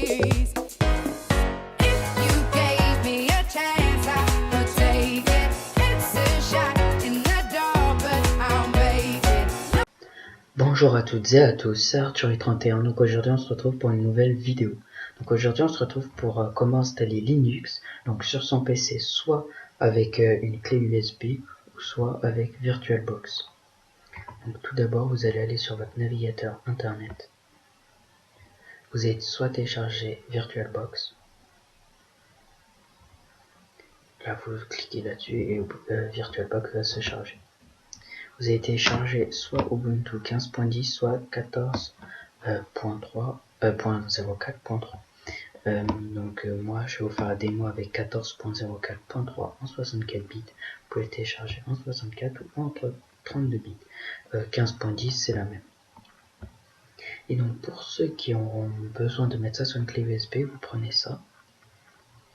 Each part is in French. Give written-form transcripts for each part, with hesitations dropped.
If you gave me a chance, I would take it. It's a shot in the dark, but I'll make it. Bonjour à toutes et à tous, c'est Arthuri31, donc aujourd'hui on se retrouve pour une nouvelle vidéo. Donc aujourd'hui on se retrouve pour comment installer Linux, donc sur son PC, soit avec une clé USB, ou soit avec VirtualBox. Donc tout d'abord vous allez aller sur votre navigateur internet. Vous allez soit télécharger VirtualBox, là vous cliquez là-dessus et VirtualBox va se charger. Vous allez télécharger soit Ubuntu 15.10, soit 14.04.3. Donc moi je vais vous faire la démo avec 14.04.3 en 64 bits. Vous pouvez le télécharger en 64 ou entre 32 bits. 15.10 c'est la même. Et donc pour ceux qui auront besoin de mettre ça sur une clé USB, vous prenez ça,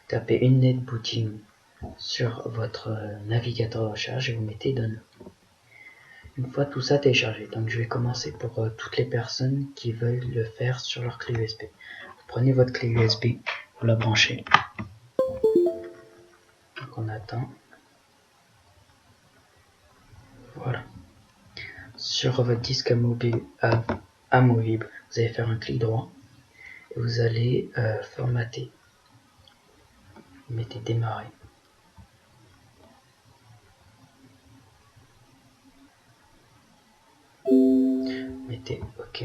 tapez une netbooting sur votre navigateur de recherche et vous mettez download. Une fois tout ça téléchargé, donc je vais commencer pour toutes les personnes qui veulent le faire sur leur clé USB. Vous prenez votre clé USB, vous la branchez. Donc on attend. Voilà. Sur votre disque amovible, vous allez faire un clic droit et vous allez formater. Vous mettez démarrer. Mettez OK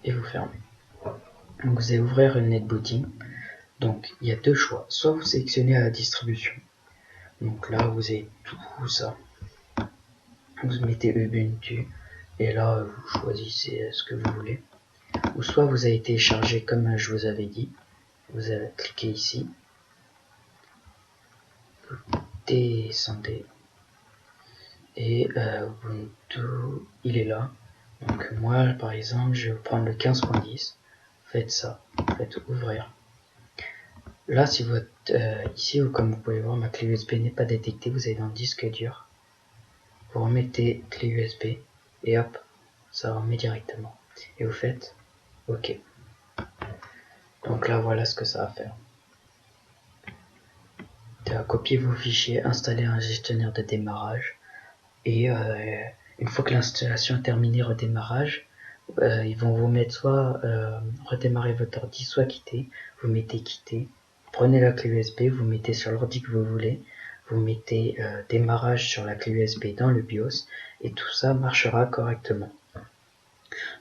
et vous fermez. Donc vous allez ouvrir une netbooting. Donc il y a deux choix. Soit vous sélectionnez à la distribution. Donc là vous avez tout ça. Vous mettez Ubuntu et là vous choisissez ce que vous voulez. Ou soit vous avez téléchargé comme je vous avais dit. Vous allez cliquer ici. Vous descendez. Et Ubuntu il est là. Donc moi par exemple je vais prendre le 15.10. Faites ça. Faites ouvrir. Là si votre ici comme vous pouvez voir ma clé USB n'est pas détectée, vous allez dans le disque dur. Vous remettez clé USB et hop, ça remet directement. Et vous faites OK. Donc là voilà ce que ça va faire. Copier vos fichiers, installer un gestionnaire de démarrage et une fois que l'installation est terminée, redémarrage, ils vont vous mettre soit redémarrer votre ordi, soit quitter. Vous mettez quitter, prenez la clé USB, vous mettez sur l'ordi que vous voulez, vous mettez démarrage sur la clé USB dans le BIOS et tout ça marchera correctement.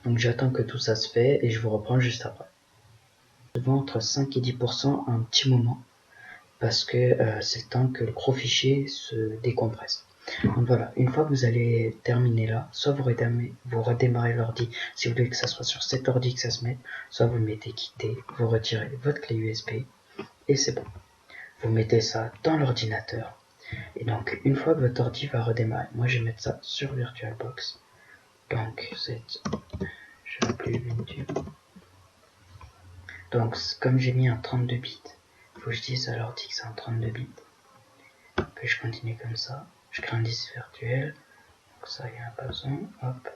Donc j'attends que tout ça se fait et je vous reprends juste après. Souvent entre 5 et 10% un petit moment parce que c'est le temps que le gros fichier se décompresse. Donc voilà, une fois que vous allez terminer là, soit vous redémarrez l'ordi si vous voulez que ça soit sur cet ordi que ça se mette, soit vous mettez quitter, vous retirez votre clé USB et c'est bon. Vous mettez ça dans l'ordinateur et donc une fois que votre ordi va redémarrer, moi je vais mettre ça sur VirtualBox. Donc je vais appeler Ubuntu. Donc comme j'ai mis un 32 bits, il faut que je dise à l'ordi que c'est un 32 bits. Puis je continue comme ça. Je crée un disque virtuel. Donc ça, il n'y a pas besoin. Hop.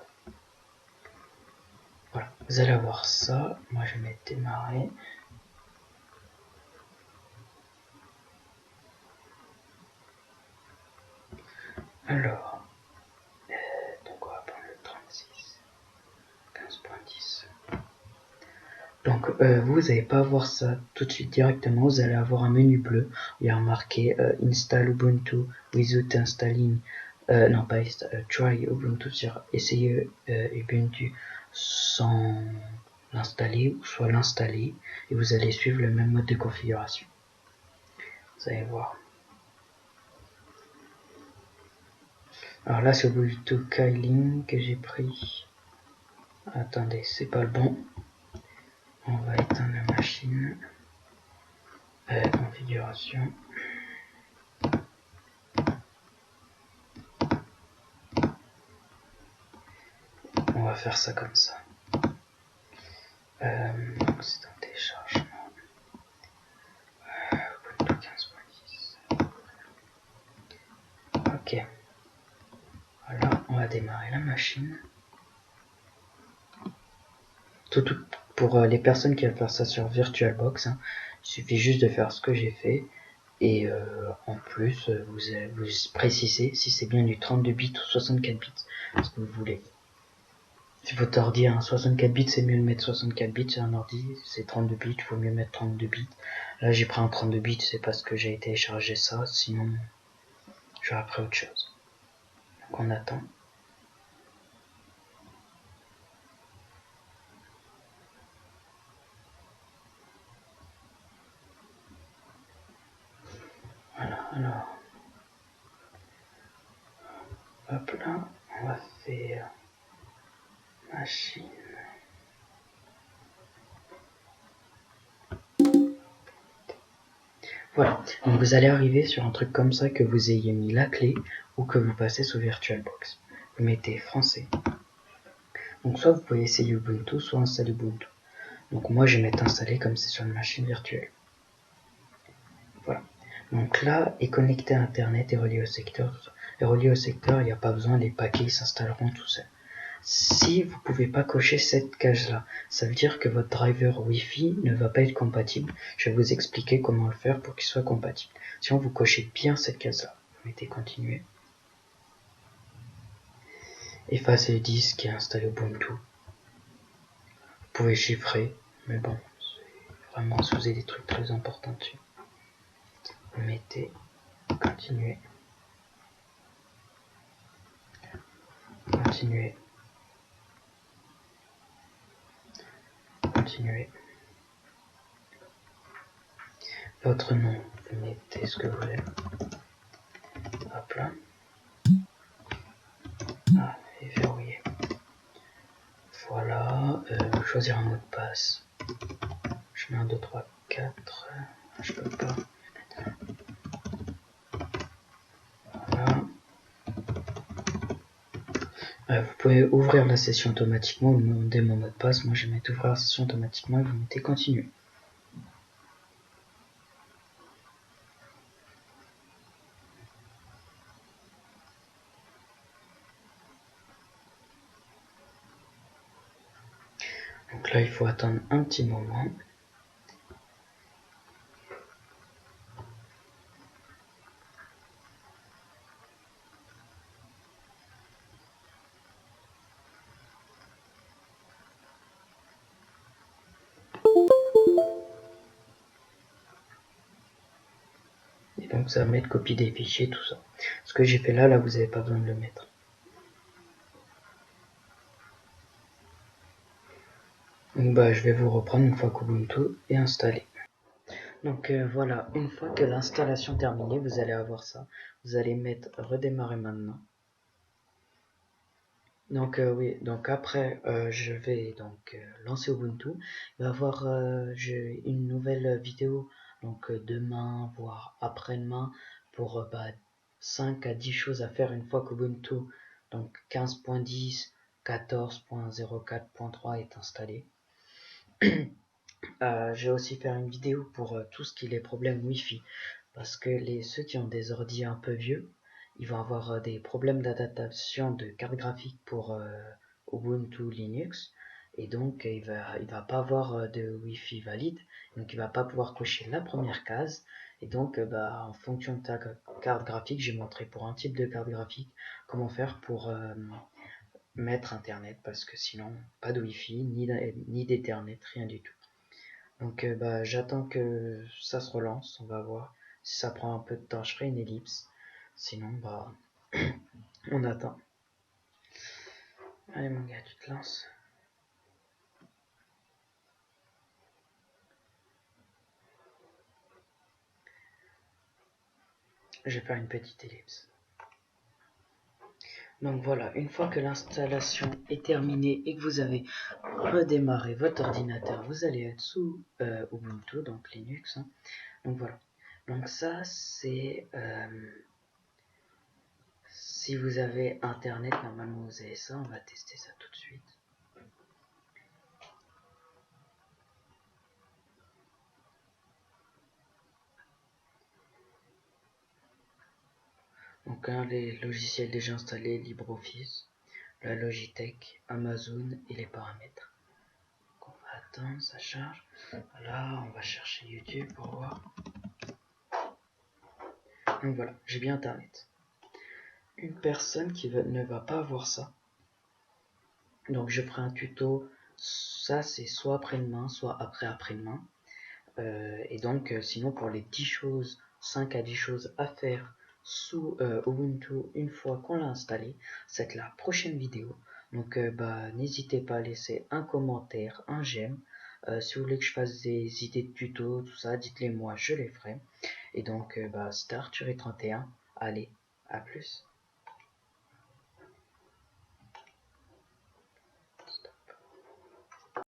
Voilà. Vous allez avoir ça. Moi, je vais mettre démarrer. Alors. Donc, on va prendre le 36. 15.10. Donc, vous n'allez pas avoir ça tout de suite directement. Vous allez avoir un menu bleu. Il y a marqué Install Ubuntu without installing. Non, pas install. Try Ubuntu, c'est-à-dire essayer Ubuntu sans l'installer ou soit l'installer et vous allez suivre le même mode de configuration. Vous allez voir. Alors là c'est Ubuntu Kylin que j'ai pris. Attendez, c'est pas le bon. On va éteindre la machine. Configuration. On va faire ça comme ça. Donc c'est un téléchargement. Ubuntu 15.10. Ok. Voilà, on va démarrer la machine. pour les personnes qui veulent faire ça sur VirtualBox, hein, il suffit juste de faire ce que j'ai fait. Et en plus, vous précisez si c'est bien du 32 bits ou 64 bits, ce que vous voulez. Si votre ordi a un 64 bits, c'est mieux de mettre 64 bits. C'est un ordi, c'est 32 bits, il faut mieux mettre 32 bits. Là, j'ai pris un 32 bits, c'est parce que j'ai téléchargé ça, sinon j'aurais pris autre chose. Donc on attend. Voilà, alors, hop là, on va faire machine. Voilà, donc vous allez arriver sur un truc comme ça, que vous ayez mis la clé ou que vous passez sous VirtualBox. Vous mettez français. Donc soit vous pouvez essayer Ubuntu, soit installer Ubuntu. Donc moi je vais mettre installé comme c'est sur une machine virtuelle. Voilà. Donc là est connecté à internet et relié au secteur. Tout ça. Et relié au secteur, il n'y a pas besoin, les paquets s'installeront tout seuls. Si vous ne pouvez pas cocher cette case là, ça veut dire que votre driver Wi-Fi ne va pas être compatible. Je vais vous expliquer comment le faire pour qu'il soit compatible. Si on vous cochez bien cette case là, vous mettez continuer. Effacer le disque et installer Ubuntu. Vous pouvez chiffrer, mais bon, c'est vraiment si vous avez des trucs très importants dessus. Vous mettez continuer. Continuer. Continuer. Votre nom, vous mettez ce que vous voulez. Hop là. Ah, et verrouiller. Voilà. Choisir un mot de passe. Je mets 1, 2, 3, 4. Je peux pas. Voilà. Vous pouvez ouvrir la session automatiquement ou demander mon mot de passe. Moi, je vais mettre ouvrir la session automatiquement et vous mettez continuer. Donc là, il faut attendre un petit moment. Et donc, ça va mettre copie des fichiers, tout ça. Ce que j'ai fait là, vous n'avez pas besoin de le mettre. Donc, je vais vous reprendre une fois qu'Ubuntu est installé. Donc voilà, une fois que l'installation est terminée, vous allez avoir ça. Vous allez mettre redémarrer maintenant. Donc oui, donc après je vais donc lancer Ubuntu. Il va y avoir une nouvelle vidéo donc demain voire après-demain pour 5 à 10 choses à faire une fois qu'Ubuntu donc 15.10, 14.04.3 est installé. Je vais aussi faire une vidéo pour tout ce qui est les problèmes Wi-Fi. Parce que ceux qui ont des ordi un peu vieux, ils vont avoir des problèmes d'adaptation de carte graphique pour Ubuntu Linux. Et donc, il va pas avoir de Wi-Fi valide. Donc, il va pas pouvoir cocher la première case. Et donc, en fonction de ta carte graphique, j'ai montré pour un type de carte graphique comment faire pour mettre Internet. Parce que sinon, pas de Wi-Fi, ni d'Ethernet, rien du tout. Donc j'attends que ça se relance, on va voir. Si ça prend un peu de temps, je ferai une ellipse. Sinon, on attend. Allez mon gars, tu te lances. Je vais faire une petite ellipse. Donc voilà, une fois que l'installation est terminée et que vous avez redémarré votre ordinateur, vous allez être sous Ubuntu, donc Linux. Hein. Donc voilà. Donc ça, c'est... si vous avez Internet, normalement vous avez ça. On va tester ça tout de suite. Donc les logiciels déjà installés, LibreOffice, la Logitech, Amazon et les paramètres. Donc, on va attends, ça charge. Voilà, on va chercher YouTube pour voir. Donc voilà, j'ai bien internet. Une personne qui ne va pas avoir ça. Donc je ferai un tuto, ça c'est soit après-demain, soit après-demain. Et donc sinon pour les 10 choses, 5 à 10 choses à faire sous Ubuntu une fois qu'on l'a installé, c'est la prochaine vidéo. Donc n'hésitez pas à laisser un commentaire, un j'aime. Si vous voulez que je fasse des idées de tuto, tout ça, dites-les moi, je les ferai. Et donc Star-31, allez, à plus.